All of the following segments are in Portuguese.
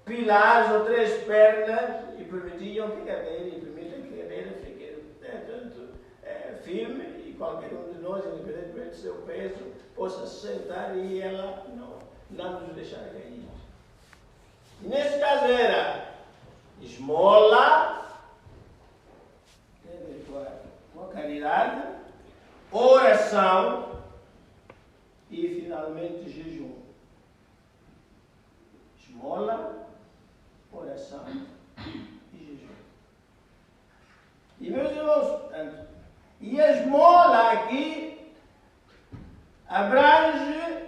pilares ou 3 pernas e permitiam que a cadeira, e permitem que a cadeira fique firme e qualquer um de nós, independentemente do seu peso, possa se sentar e ela não nos deixar cair. E neste caso era esmola, tem a ver com a caridade, oração e finalmente jejum. Esmola, oração e jejum. E meus irmãos, portanto, e a esmola aqui abrange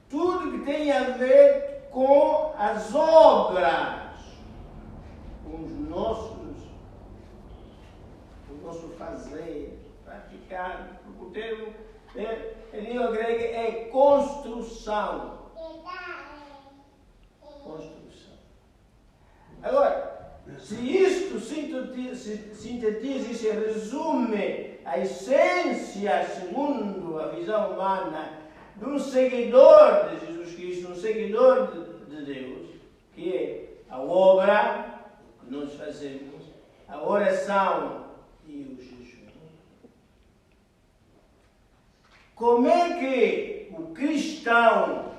tudo que tem a ver com as obras, com o nosso fazer, praticar, porque o termo em língua grega é construção. Construção. Agora, se isto sintetiza e se resume a essência, segundo a visão humana, de um seguidor de Jesus Cristo, um seguidor de Deus, que é a obra que nós fazemos, a oração e o jejum. Como é que o cristão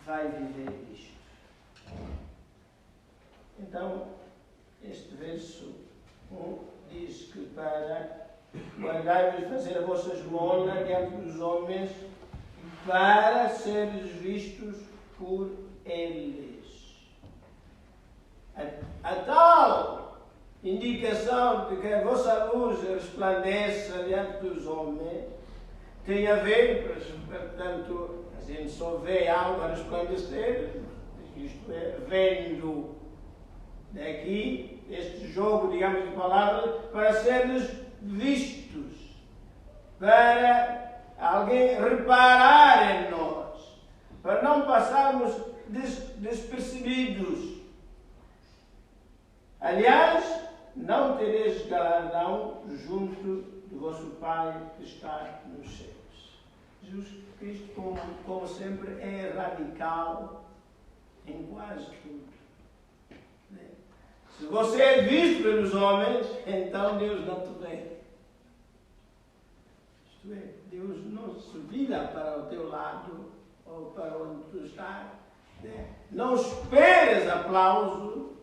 vai viver isto? Então, este verso 1 diz que para guardai-vos e fazer a vossa esmola diante dos homens para seres vistos por eles. A tal indicação de que a vossa luz resplandeça diante dos homens tem a ver, portanto, a gente só vê algo a resplandecer, isto é, vendo daqui, este jogo, digamos, de palavras, para seres vistos, para alguém reparar em nós, para não passarmos despercebidos. Aliás, não tereis galardão junto do vosso Pai que está nos céus. Jesus Cristo, como sempre, é radical em quase tudo. Se você é visto pelos homens, então Deus não te vê. Isto é, Deus não se vira para o teu lado ou para onde tu estás. Não esperes aplauso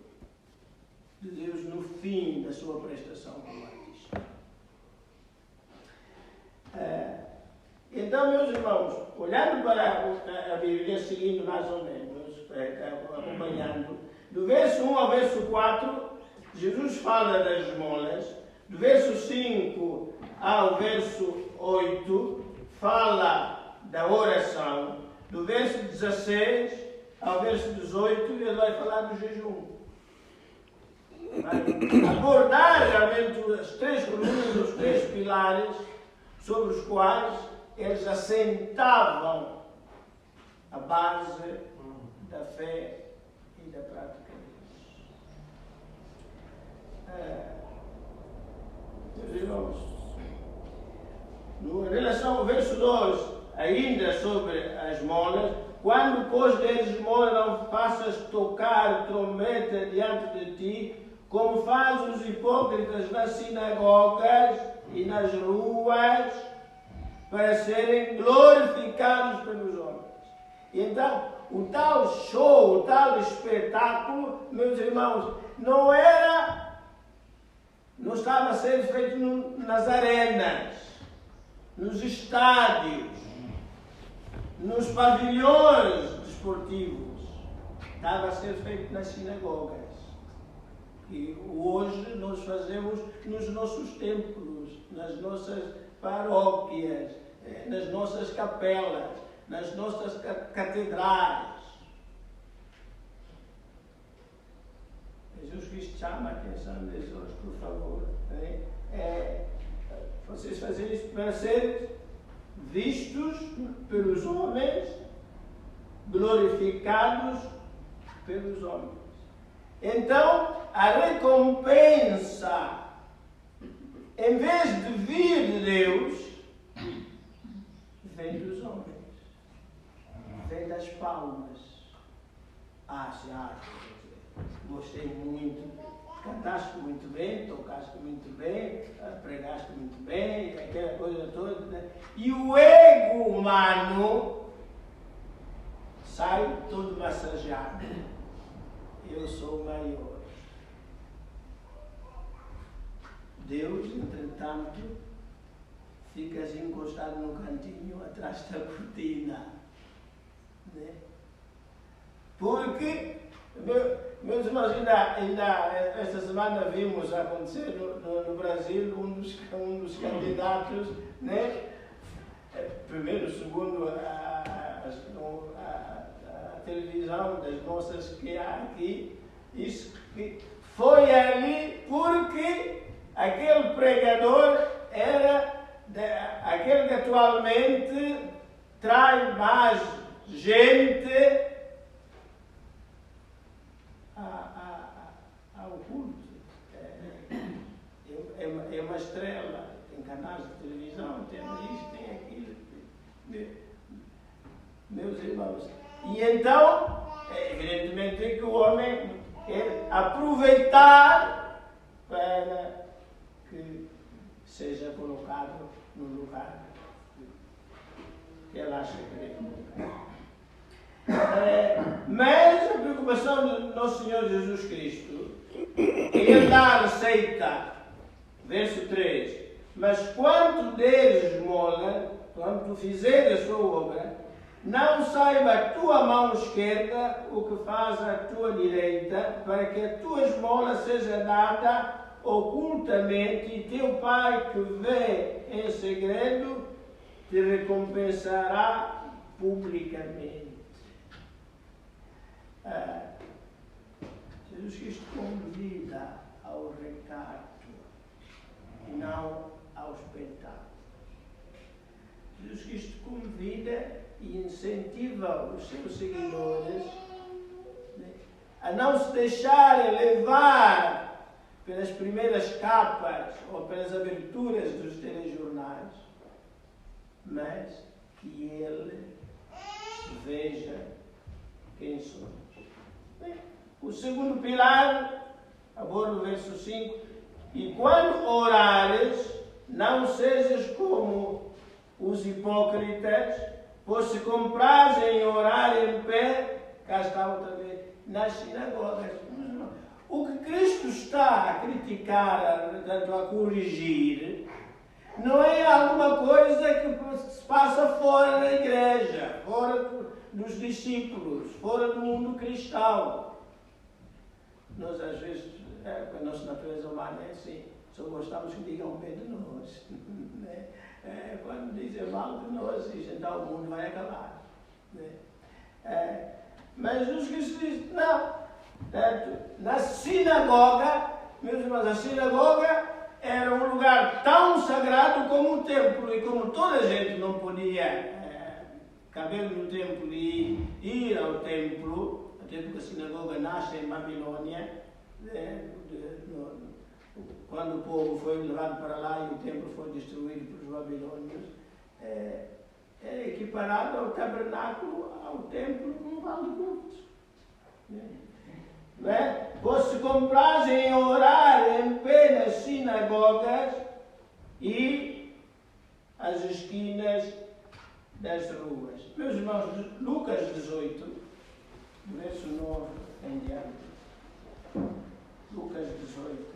de Deus no fim da sua prestação como artista. Então, meus irmãos, olhando para a Bíblia, seguindo mais ou menos, acompanhando, do verso 1 ao verso 4, Jesus fala das esmolas. Do verso 5 ao verso 8, fala da oração. Do verso 16 ao verso 18, ele vai falar do jejum. Vai abordar realmente as 3 colunas, os 3 pilares sobre os quais eles assentavam a base da fé e da prática de Deus. Meus irmãos, em relação ao verso 2, ainda sobre as esmolas, quando, pois, deres esmola, não faças tocar trombeta diante de ti, como fazem os hipócritas nas sinagogas e nas ruas, para serem glorificados pelos homens. E então, o tal show, o tal espetáculo, meus irmãos, não estava a ser feito nas arenas, nos estádios, nos pavilhões desportivos. Estava a ser feito nas sinagogas. E hoje nós fazemos nos nossos templos, nas nossas paróquias, nas nossas capelas, nas nossas catedrais. Jesus Cristo chama a atenção deles hoje, por favor. Vocês fazem isso para ser vistos pelos homens, glorificados pelos homens. Então, a recompensa, em vez de vir de Deus, vem dos homens, vem das palmas, Se acha. Gostei muito. Cantaste muito bem, tocaste muito bem, pregaste muito bem, aquela coisa toda. Né? E o ego humano sai todo massageado. Eu sou maior. Deus, entretanto, fica assim encostado no cantinho, atrás da cortina. Né? Porque, meus irmãos, ainda esta semana vimos acontecer no Brasil um dos candidatos, né? Primeiro, segundo a televisão das moças que há aqui, isso que foi ali porque aquele pregador era aquele que atualmente traz mais gente ao culto. É uma estrela, tem canais de televisão, tem isso, tem aquilo. Meus irmãos. E então, evidentemente que o homem quer aproveitar para que seja colocado no lugar que ele acha que deve colocar. Mas a preocupação do nosso Senhor Jesus Cristo é Ele dar a receita. Verso 3. Mas quando deres esmola, quando tu fizeres a sua obra, não saiba a tua mão esquerda o que faz a tua direita, para que a tua esmola seja dada ocultamente, e teu Pai que vê em segredo te recompensará publicamente. Jesus Cristo convida ao recato e não ao espetáculo. Jesus Cristo convida e incentiva os seus seguidores, né, a não se deixarem levar pelas primeiras capas ou pelas aberturas dos telejornais, mas que ele veja quem somos. O segundo pilar, agora no verso 5, e quando orares, não sejas como os hipócritas, pois se comprazem orar em pé, cá está outra vez, nas sinagogas. O que Cristo está a criticar, portanto, a corrigir, não é alguma coisa que se passa fora da igreja, fora dos discípulos, fora do mundo cristão. Nós, às vezes, a nossa natureza humana é assim, só gostamos que digam bem de nós. Né? Quando dizem mal de nós, então o mundo vai acabar. Né? Mas Jesus Cristo diz, não. Na sinagoga, meus irmãos, a sinagoga era um lugar tão sagrado como o templo, e como toda a gente não podia caber no templo e ir ao templo, até porque a sinagoga nasce em Babilônia, quando o povo foi levado para lá e o templo foi destruído pelos babilônios, é equiparado ao tabernáculo, ao templo, num vale de cultos. Pois se comprazem em orar em pé nas sinagogas e as esquinas das ruas. Meus irmãos, Lucas 18, verso 9 em diante. Lucas 18.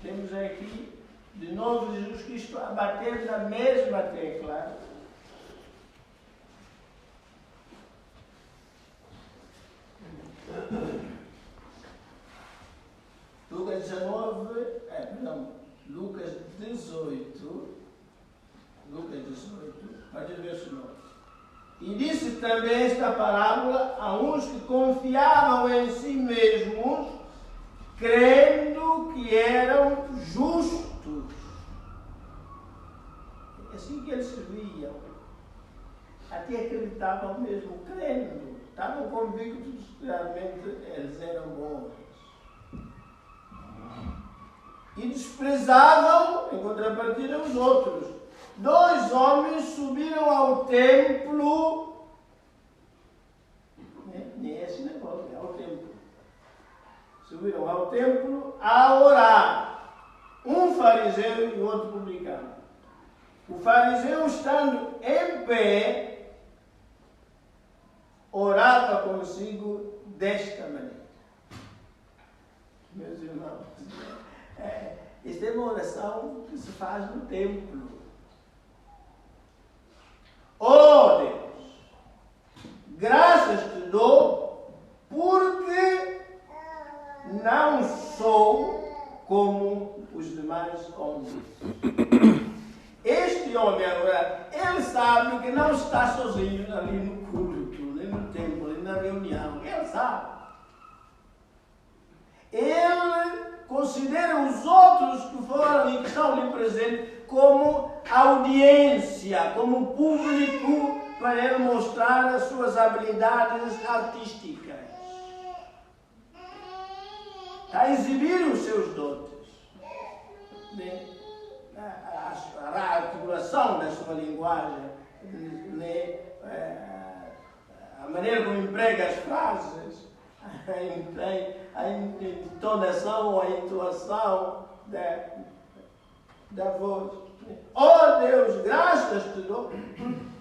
Temos aqui, de novo, Jesus Cristo a bater na mesma tecla. Lucas 18, a partir do verso 9. E disse também esta parábola a uns que confiavam em si mesmos, crendo que eram justos. É assim que eles se viam. Até acreditavam mesmo, crendo. Estavam convictos que realmente eles eram bons. E desprezavam, em contrapartida, os outros. 2 homens subiram ao templo, nem é sinagoga, subiram ao templo a orar. Um fariseu e outro publicano. O fariseu, estando em pé, orava consigo desta maneira. Meus irmãos, esta é uma oração que se faz no templo. Oh Deus, graças te dou, porque não sou como os demais homens. Este homem agora, ele sabe que não está sozinho ali no culto, nem no templo, nem na reunião. Ele sabe. Ele considera os outros que foram ali, que estão ali presentes, como audiência, como público para ele mostrar as suas habilidades artísticas. A exibir os seus dotes. A articulação da sua linguagem, a maneira como emprega as frases, a entonação ou a entoação da voz. Oh Deus, graças te dou,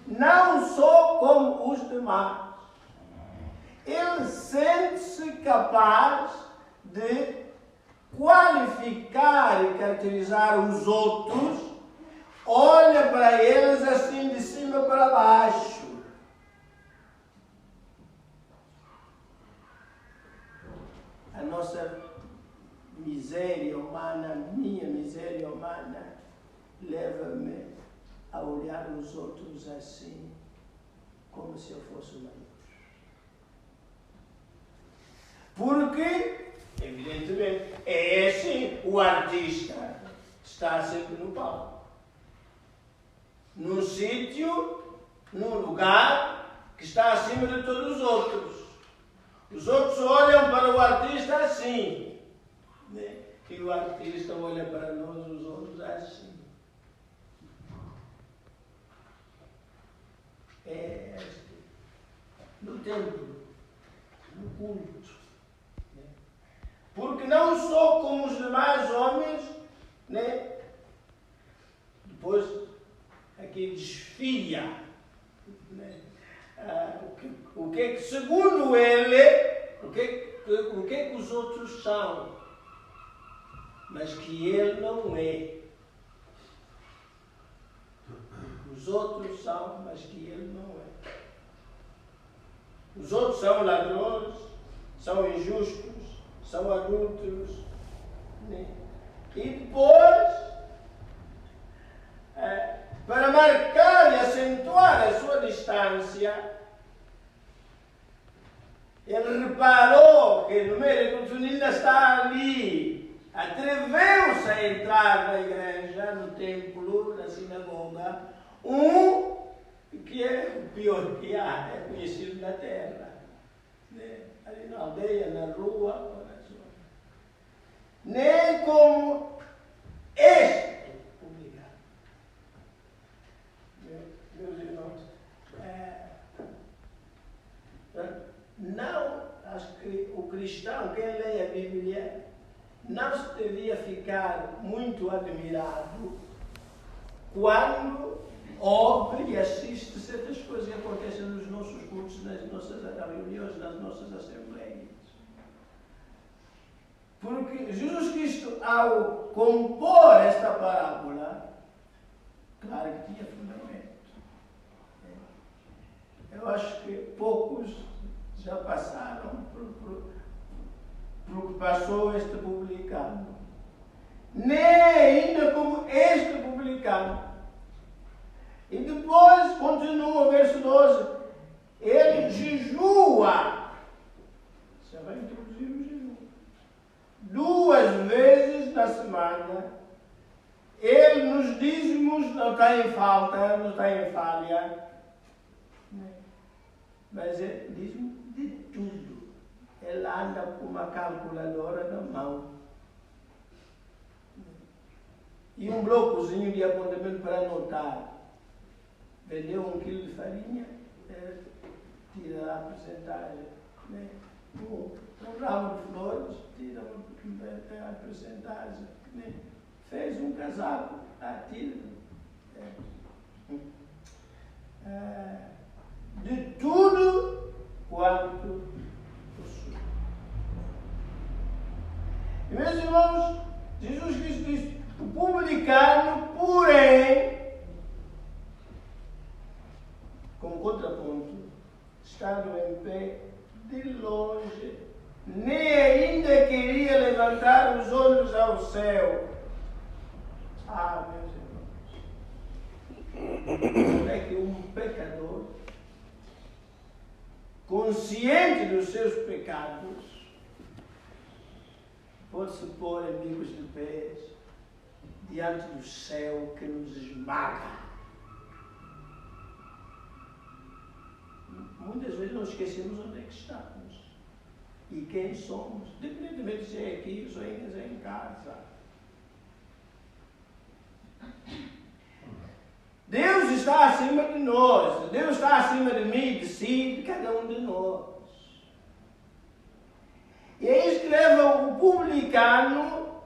não sou como os demais. Ele sente-se capaz de qualificar e caracterizar os outros, olha para eles assim de cima para baixo. A nossa miséria humana, minha miséria humana, leva-me a olhar os outros assim, como se eu fosse uma luz. Porque, evidentemente, é assim, o artista está sempre no palco. Num sítio, num lugar que está acima de todos os outros. Os outros olham para o artista assim, né? E o artista olha para nós, os outros, assim. É no templo, no culto. Né? Porque não sou como os demais homens, né? Depois, aqui desfia, né? O que é que, segundo ele, o que é que os outros são, mas que ele não é. Os outros são, mas que ele não é. Os outros são ladrões, são injustos, são adúlteros. Né? E depois, para marcar e acentuar a sua distância, ele reparou que no meio do túnel ainda está ali. Atreveu-se a entrar na igreja, no templo, na sinagoga, que é o pior que há, é conhecido na terra. Né? Ali na aldeia, na rua, ou na zona. Nem como este publicano. Meus irmãos, não, acho que o cristão, quem lê a Bíblia, não se devia ficar muito admirado quando ouve e assiste certas coisas que acontecem nos nossos cultos, nas nossas reuniões, nas nossas assembleias. Porque Jesus Cristo, ao compor esta parábola, claro que tinha fundamento. Eu acho que poucos já passaram por que passou este publicano. Nem ainda como este publicano. E depois, continua o verso 12, ele jejua. Já vai introduzir o jejum. 2 vezes na semana, ele nos dízimos não está em falta, não está em falha. Mas ele dízimo de tudo. Ele anda com uma calculadora na mão. E um blocozinho de apontamento para anotar. Vendeu 1 quilo de farinha, tira lá a porcentagem. Né? um ramo de flores, tira a porcentagem, fez um casaco, tira. De tudo quanto possui. E, meus irmãos, Jesus Cristo diz: o publicano, porém, como contraponto, estando em pé, de longe, nem ainda queria levantar os olhos ao céu. Meus irmãos, é que um pecador, consciente dos seus pecados, pode se pôr em bicos de pés diante do céu que nos esmaga. Muitas vezes não esquecemos onde é que estamos e quem somos, independentemente se é aqui ou se é em casa. Deus está acima de nós, Deus está acima de mim, de si, de cada um de nós. E aí escreve: o publicano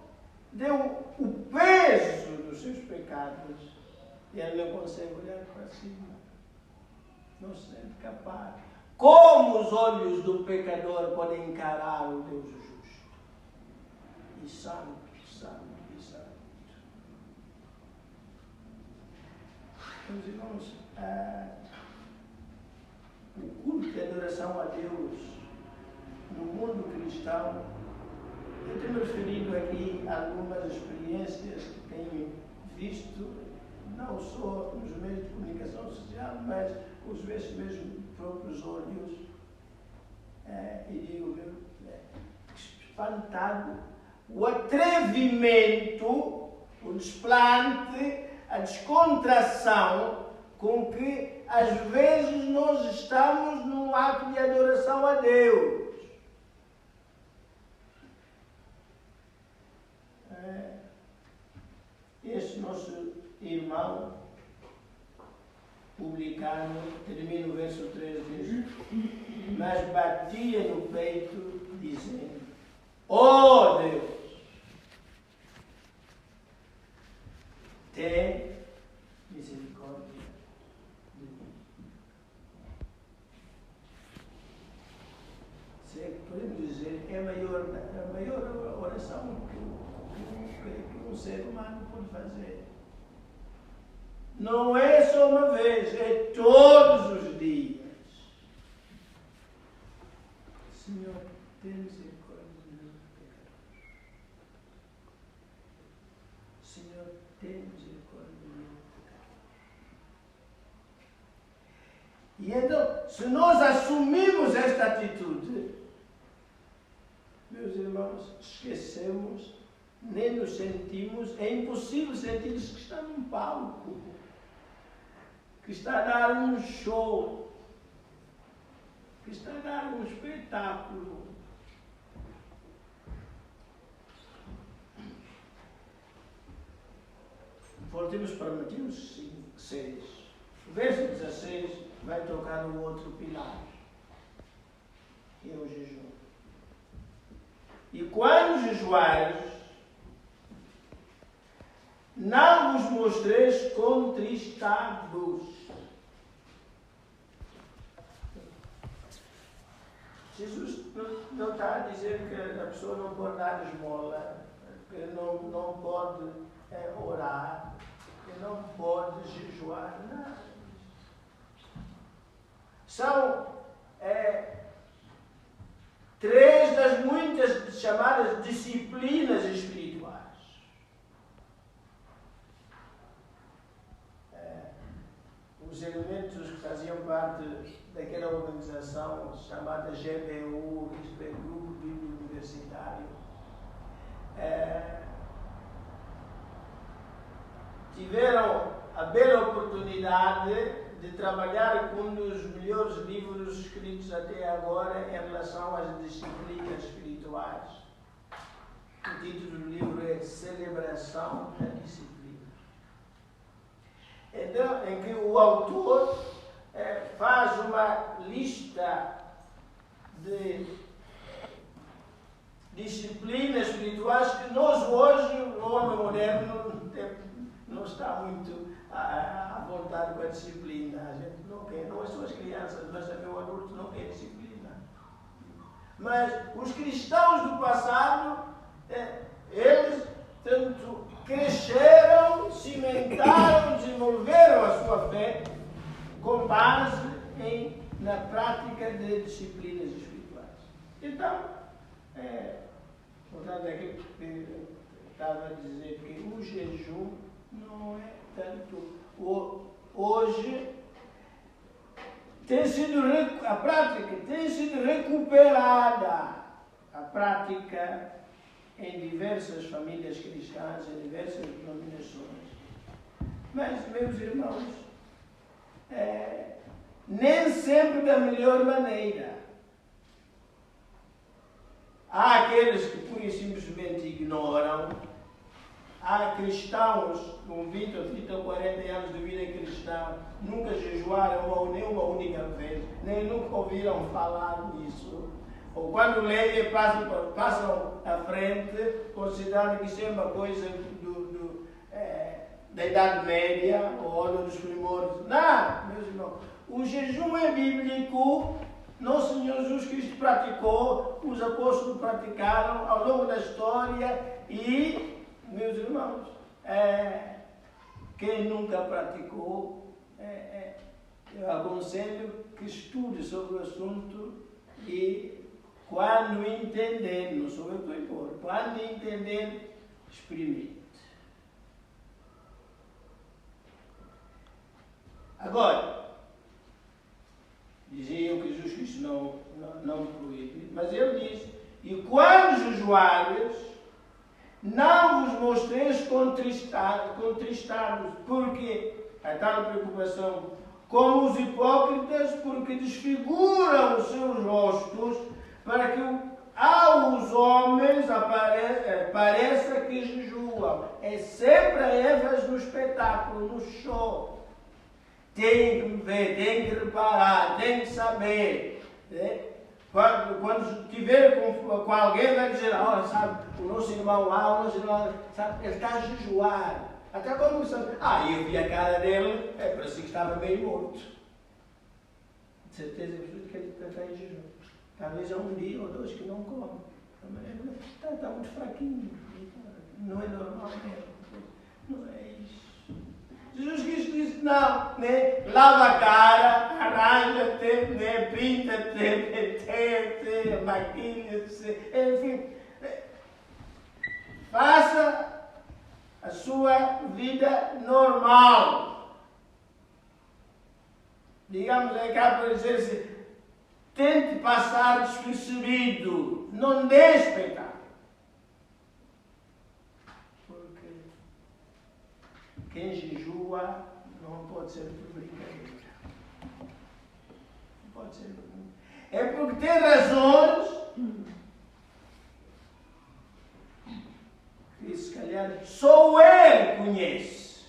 deu o peso dos seus pecados e ele não consegue olhar para cima. Não se sente capaz. Como os olhos do pecador podem encarar o Deus justo? E santo, santo, e santo. Meus irmãos, o culto de adoração a Deus no mundo cristão, eu tenho referido aqui algumas experiências que tenho visto, não só nos meios de comunicação social, mas com os meus próprios olhos, e digo, espantado, o atrevimento, o desplante, a descontração com que às vezes nós estamos num ato de adoração a Deus. Este nosso irmão publicano termina o verso 3, diz: mas batia no peito, dizendo: ó Deus, tem misericórdia de mim. Se é que podemos dizer, é a maior oração que um ser humano pode fazer. Não é só uma vez, é todos os dias. Senhor, tem misericórdia de mim, pecador. Senhor, tem misericórdia de mim, pecador. E então, se nós assumimos esta atitude, meus irmãos, esquecemos, nem nos sentimos, é impossível sentir-se que está num palco, que está a dar um show, que está a dar um espetáculo. Voltemos para Mateus 6. O verso 16 vai tocar no outro pilar, que é o jejum. E quando jejuares, não vos mostreis contristados. Jesus não está a dizer que a pessoa não pode dar esmola, que não pode orar, que não pode jejuar. Não. São três das muitas chamadas disciplinas espirituais. Os elementos que faziam parte daquela organização chamada GBU, isto é, Grupo Bíblico Universitário, tiveram a bela oportunidade de trabalhar com um dos melhores livros escritos até agora em relação às disciplinas espirituais. O título do livro é Celebração da Disciplina. Então, em que o autor faz uma lista de hoje, o homem moderno não está muito à vontade com a disciplina. A gente não quer, não são as crianças, mas também o adulto não quer disciplina. Mas os cristãos do passado, eles tanto cresceram, cimentaram, desenvolveram a sua fé com base na prática de disciplinas espirituais. Então, portanto, aqui estava a dizer que o jejum não é tanto hoje a prática tem sido recuperada, a prática em diversas famílias cristãs, em diversas denominações. Mas, meus irmãos, nem sempre da melhor maneira. Há aqueles que pura e simplesmente ignoram. Há cristãos com 20 ou 30 ou 40 anos de vida cristã, nunca jejuaram nem uma única vez, nem nunca ouviram falar nisso. Ou quando leem, passam à frente, considerando que isso é uma coisa da Idade Média ou dos primórdios. Não, meus irmãos, o jejum é bíblico. Nosso Senhor Jesus Cristo praticou, os apóstolos praticaram ao longo da história e, meus irmãos, quem nunca praticou, eu aconselho que estude sobre o assunto e, quando entender, não sou eu que estou a impor, quando entender, experimente. Agora, diziam que Jesus Cristo não proíbe, mas ele diz: e quando jejuares, não vos mostreis contristados, porque a tal preocupação, como os hipócritas, porque desfiguram os seus rostos, para que aos homens pareça que jejuam. É sempre a ênfase no espetáculo, no show. Tem que ver, tem que reparar, tem que saber. Né? Quando estiver com alguém, vai dizer: olha, sabe, o nosso irmão lá, o nosso irmão, sabe, ele está a jejuar. Até quando sabe, eu vi a cara dele, parecia que estava meio morto. De certeza absoluta que ele está em jejum. Talvez há um dia ou dois que não come. Está muito fraquinho. Não é normal mesmo. Não é isso. Jesus Cristo disse: não, né? Lava a cara, arranja-te, né? Pinta-te, maquilha-te, enfim. Faça a sua vida normal. Digamos, cá para dizer assim, tente passar despercebido, não dê espetáculo. Quem jejua não pode ser por brincadeira. Não pode ser por brincadeira. É porque tem razões que se calhar só ele conhece.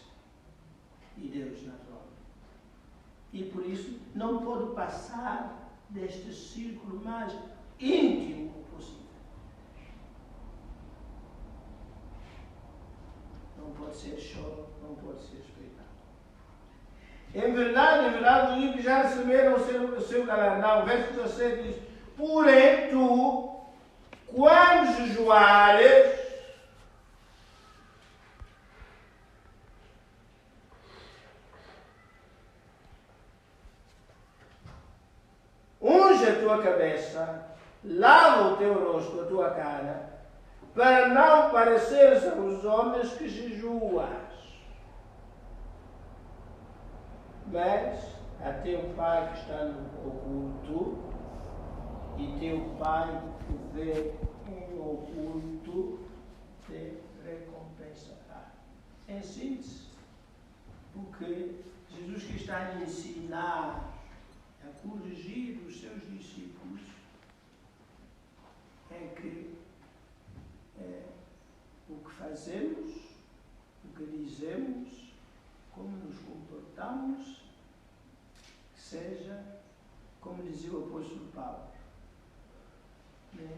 E Deus naturalmente. E por isso não pode passar deste círculo mais íntimo possível. Não pode ser show, não pode ser espetáculo. Em verdade, eu digo que já receberam o seu galardão. O verso 17 diz: porém tu, quando jejuares, unge a tua cabeça, lava o teu rosto, a tua cara, para não pareceres aos homens que jejuas, mas a teu Pai que está no oculto, e teu Pai que vê em oculto te recompensará. Em síntese, porque Jesus que está a ensinar, a corrigir os seus discípulos, é que o que fazemos, o que dizemos, como nos comportamos, que seja, como dizia o apóstolo Paulo, né?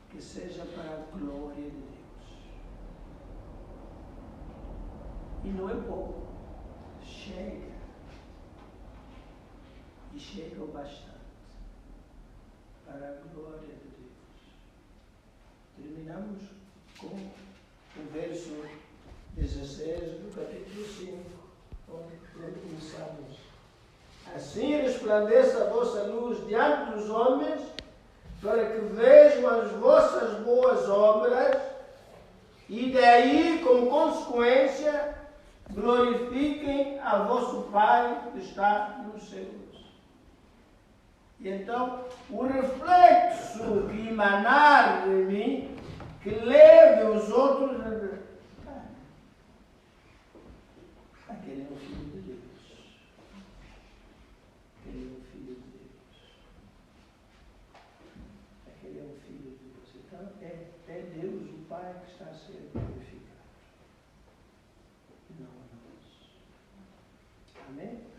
Que seja para a glória de Deus. E não é pouco. Chega. E chega o bastante para a glória de Deus. Terminamos com o verso 16 do capítulo 5, onde começamos. Assim resplandeça a vossa luz diante dos homens, para que vejam as vossas boas obras e daí, como consequência, glorifiquem a vosso Pai que está nos céus. E então, o reflexo que emanar de mim, que leve os outros a... Aquele é o Filho de Deus. Aquele é o Filho de Deus. Aquele é o Filho de Deus. Então, é Deus, o Pai, que está a ser glorificado. E não a nós. Amém?